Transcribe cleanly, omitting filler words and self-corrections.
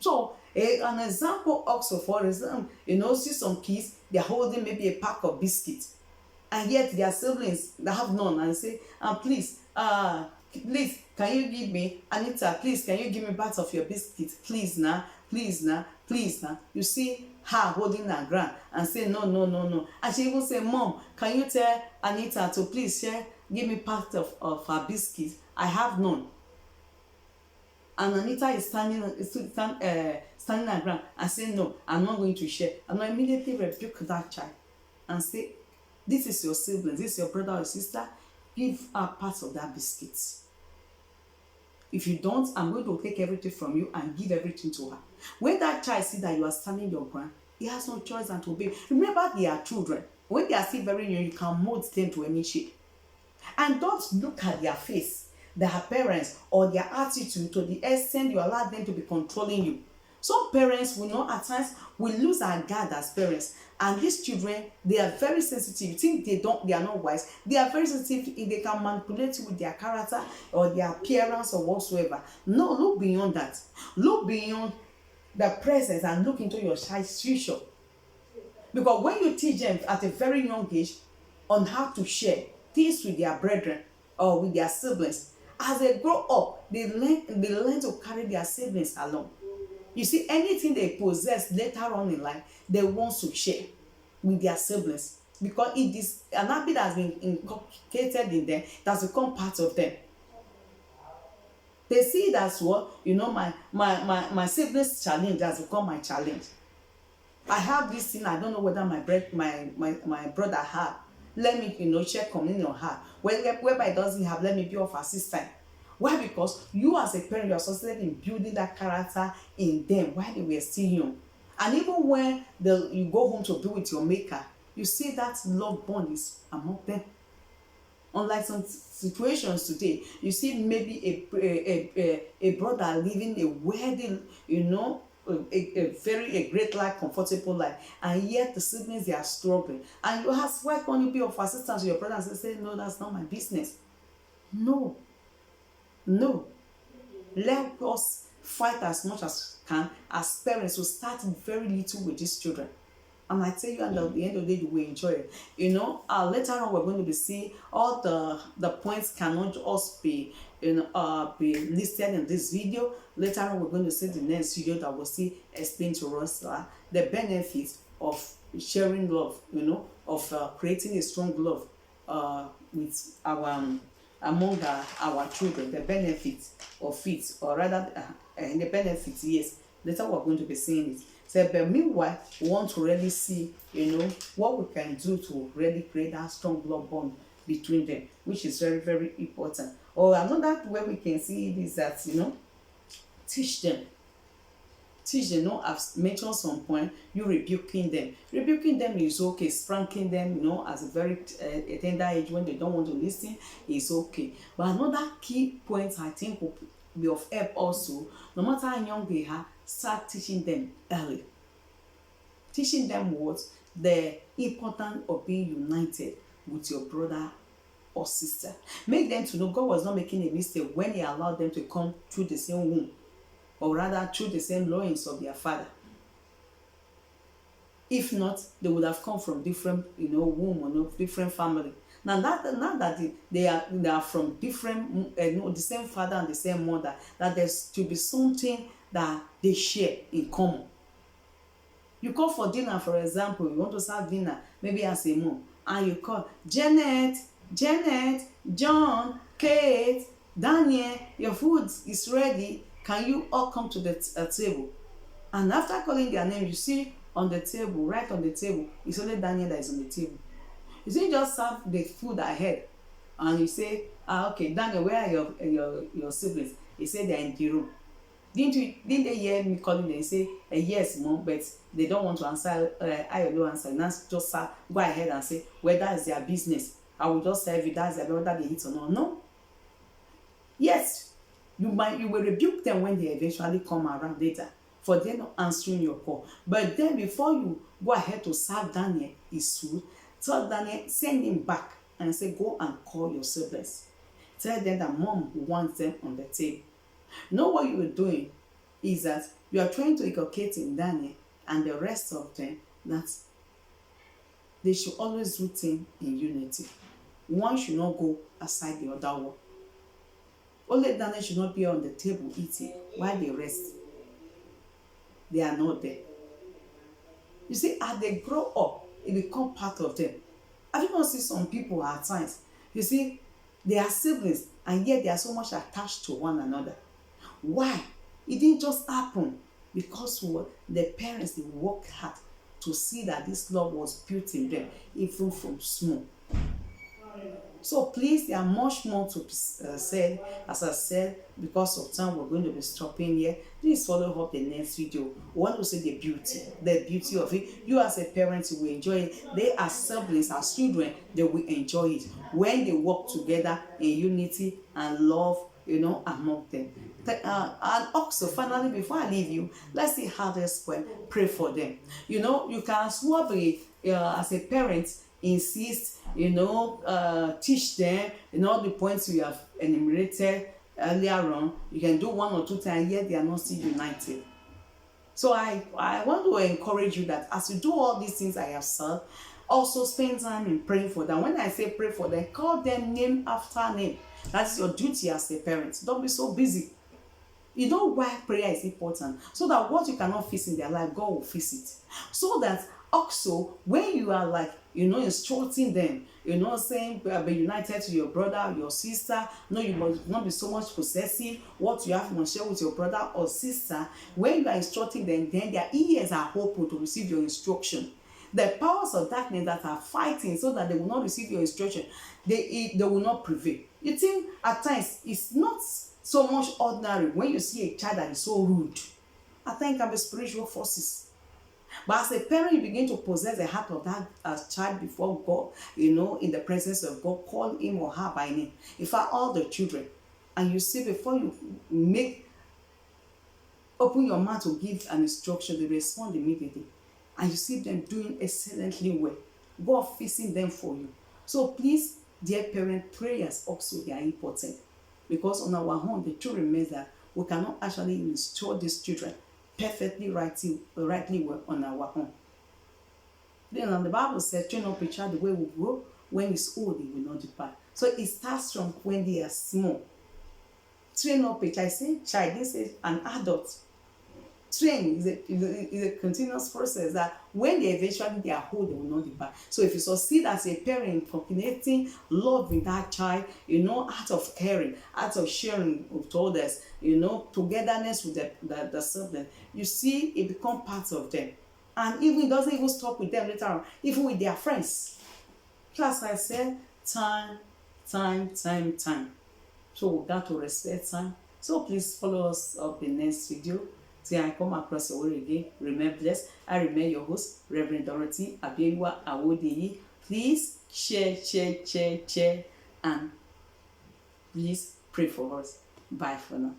So an example also, for example, see some kids, they're holding maybe a pack of biscuits, and yet their siblings that have none, and say, please, please, can you give me, Anita, please, can you give me part of your biscuit, please now, please now, please now. You see her holding her ground and say, no, no, no, no. And she even say, Mom, can you tell Anita to please share, give me part of her biscuit, I have none. And Anita is standing her ground and saying, no, I'm not going to share. And I immediately rebuke that child and say, this is your sibling, this is your brother or sister, give her part of that biscuit. If you don't, I'm going to take everything from you and give everything to her. When that child sees that you are standing your ground, he has no choice than to obey. Remember, they are children. When they are still very young, you can mold them to any shape. And don't look at their face, their appearance, or their attitude to the extent you allow them to be controlling you. Some parents will not, at times, will lose our guard as parents. And these children, they are very sensitive. You think they are not wise. They are very sensitive if they can manipulate you with their character or their appearance or whatsoever. No, look beyond that. Look beyond the presence and look into your child's future. Because when you teach them at a very young age on how to share things with their brethren or with their siblings, as they grow up, they learn to carry their siblings along. You see, anything they possess later on in life, they want to share with their siblings, because it is an habit that has been inculcated in them, it has become part of them. They see it as what, my siblings' challenge has become my challenge. I have this thing, I don't know whether my brother have. Let me, check on her. Whereby it doesn't have, let me be of assistance. Why? Because you as a parent, you are succeeded in building that character in them while they were still young. And even when you go home to be with your maker, you see that love bond is among them. Unlike some situations today, you see maybe a brother living a wedding, a great life, comfortable life, and yet the siblings, they are struggling. And you ask, why can't you be of assistance to your brother? And say, no, that's not my business. No. Let us fight as much as can as parents to start very little with these children. And I tell you, and at the end of the day, you will enjoy it. Later on, we're going to be seeing all the points cannot just be be listed in this video. Later on, we're going to see the next video that will see explain to us the benefits of sharing love, of creating a strong love with our among our children, the benefits of it, or rather the benefits, yes. Later we're going to be seeing it. So, but meanwhile, we want to really see, what we can do to really create that strong love bond between them, which is very, very important. Or another way we can see it is that, teach them. I've mentioned some point, you rebuking them. Rebuking them is okay. Spanking them, as a very tender age when they don't want to listen is okay. But another key point I think will be of help also, no matter how young they are, start teaching them early. Teaching them what? The importance of being united with your brother or sister. Make them to know God was not making a mistake when He allowed them to come through the same womb, or rather through the same loins of their father. If not, they would have come from different, womb or different family. Now that they are from different, the same father and the same mother, that there's to be something that they share in common. You call for dinner, for example, you want to serve dinner, maybe as a mom, and you call Janet, John, Kate, Daniel, your food is ready. Can you all come to the table? And after calling their name, you see on the table, right on the table, it's only Daniel that is on the table. You see, just serve the food ahead, and you say, okay, Daniel, where are your siblings? He said they're in the room. Didn't they hear me calling them? Say, yes, mom, but they don't want to answer. I will answer. Now just go ahead and say, well, that is their business. I will just serve it. That's whether they eat or not. No. Yes, you will rebuke them when they eventually come around later for them not answering your call. But then before you go ahead to serve Daniel his food, tell Daniel, send him back and say, go and call your siblings. Tell them that mom wants them on the table. Know what you were doing is that you are trying to inculcate in Daniel and the rest of them that they should always do things in unity. One should not go aside the other one. Only Daniel should not be on the table eating while the rest, they are not there. You see, as they grow up, it becomes part of them. Have you not seen some people at times? You see, they are siblings and yet they are so much attached to one another. Why? It didn't just happen because the parents, they worked hard to see that this love was built in them, even from small. So please, there are much more to be said. As I said, because of time, we're going to be stopping here. Please follow up the next video. We want to see the beauty of it. You as a parent, you will enjoy it. They as siblings, as children, they will enjoy it when they work together in unity and love, among them. And also, finally, before I leave you, let's see how this went. Pray for them. You can as well be, as a parent, insist, teach them, the points you have enumerated earlier on. You can do 1 or 2 times, yet they are not still united. So I want to encourage you that as you do all these things I have said, also spend time in praying for them. When I say pray for them, call them name after name. That's your duty as a parent. Don't be so busy. You know why prayer is important? So that what you cannot fix in their life, God will fix it. So that also, when you are instructing them, saying, be united to your brother, your sister. No, you must not be so much possessive. What you have, you must share with your brother or sister. When you are instructing them, then their ears are open to receive your instruction. The powers of darkness that are fighting so that they will not receive your instruction, they will not prevail. You think at times it's not so much ordinary when you see a child that is so rude. I think it can be spiritual forces. But as a parent, you begin to possess the heart of that child before God, in the presence of God. Call him or her by name. In fact, all the children. And you see, before you open your mouth to give an instruction, they respond immediately. And you see them doing excellently well. God fixing them for you. So please, dear parent, prayers also, they are important. Because on our own, the truth remains that we cannot actually instruct these children perfectly rightly well on our own. Then the Bible says, train up a child the way we grow. When he's old, he will not depart. So it starts from when they are small. Train up a child. Say child, this is an adult. Training is a continuous process that when they are old, they will not depart. So if you succeed as a parent, inculcating love with that child, out of caring, out of sharing with others, togetherness with the sibling, you see it become part of them. And even it doesn't even stop with them later on, even with their friends. So as I said, time. So we got to respect time. So please follow us up the next video. Till I come across your way again, remain blessed. I remain your host, Reverend Dorothy Abiyiwa Awodeyi. Please share, and please pray for us. Bye for now.